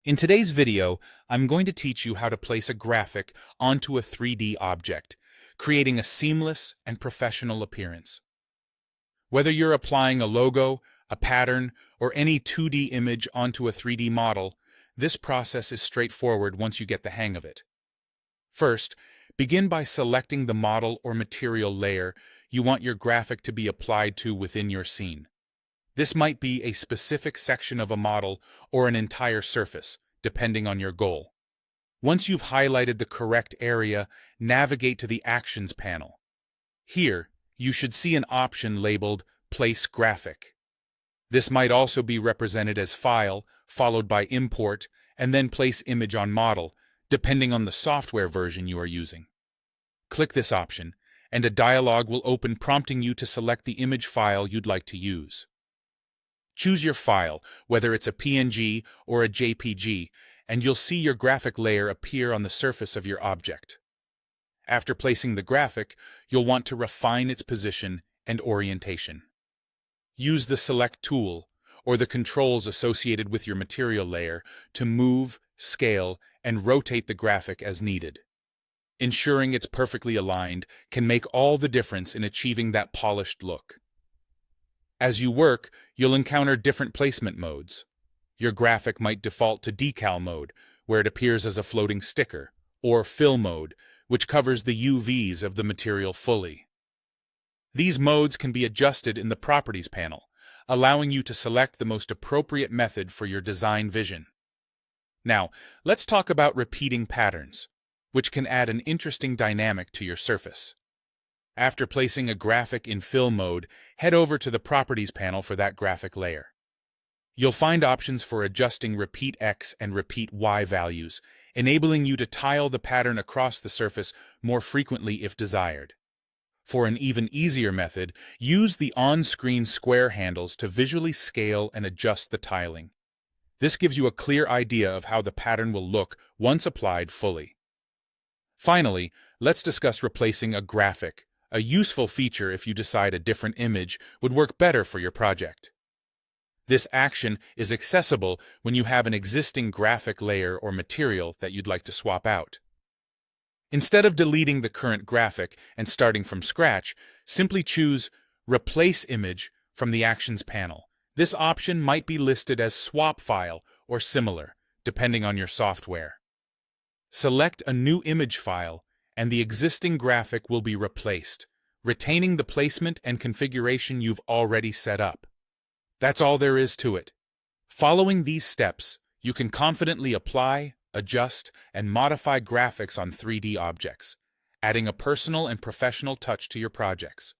In today's video, I'm going to teach you how to place a graphic onto a 3D object, creating a seamless and professional appearance. Whether you're applying a logo, a pattern, or any 2D image onto a 3D model, this process is straightforward once you get the hang of it. First, begin by selecting the model or material layer you want your graphic to be applied to within your scene. This might be a specific section of a model or an entire surface, depending on your goal. Once you've highlighted the correct area, navigate to the Actions panel. Here, you should see an option labeled Place Graphic. This might also be represented as File, followed by Import, and then Place Image on Model, depending on the software version you are using. Click this option, and a dialog will open prompting you to select the image file you'd like to use. Choose your file, whether it's a PNG or a JPG, and you'll see your graphic layer appear on the surface of your object. After placing the graphic, you'll want to refine its position and orientation. Use the Select tool, or the controls associated with your material layer, to move, scale, and rotate the graphic as needed. Ensuring it's perfectly aligned can make all the difference in achieving that polished look. As you work, you'll encounter different placement modes. Your graphic might default to decal mode, where it appears as a floating sticker, or fill mode, which covers the UVs of the material fully. These modes can be adjusted in the Properties panel, allowing you to select the most appropriate method for your design vision. Now, let's talk about repeating patterns, which can add an interesting dynamic to your surface. After placing a graphic in fill mode, head over to the Properties panel for that graphic layer. You'll find options for adjusting repeat X and repeat Y values, enabling you to tile the pattern across the surface more frequently if desired. For an even easier method, use the on-screen square handles to visually scale and adjust the tiling. This gives you a clear idea of how the pattern will look once applied fully. Finally, let's discuss replacing a graphic, a useful feature if you decide a different image would work better for your project. This action is accessible when you have an existing graphic layer or material that you'd like to swap out. Instead of deleting the current graphic and starting from scratch, simply choose Replace Image from the Actions panel. This option might be listed as Swap File or similar, depending on your software. Select a new image file, and the existing graphic will be replaced, retaining the placement and configuration you've already set up. That's all there is to it. Following these steps, you can confidently apply, adjust, and modify graphics on 3D objects, adding a personal and professional touch to your projects.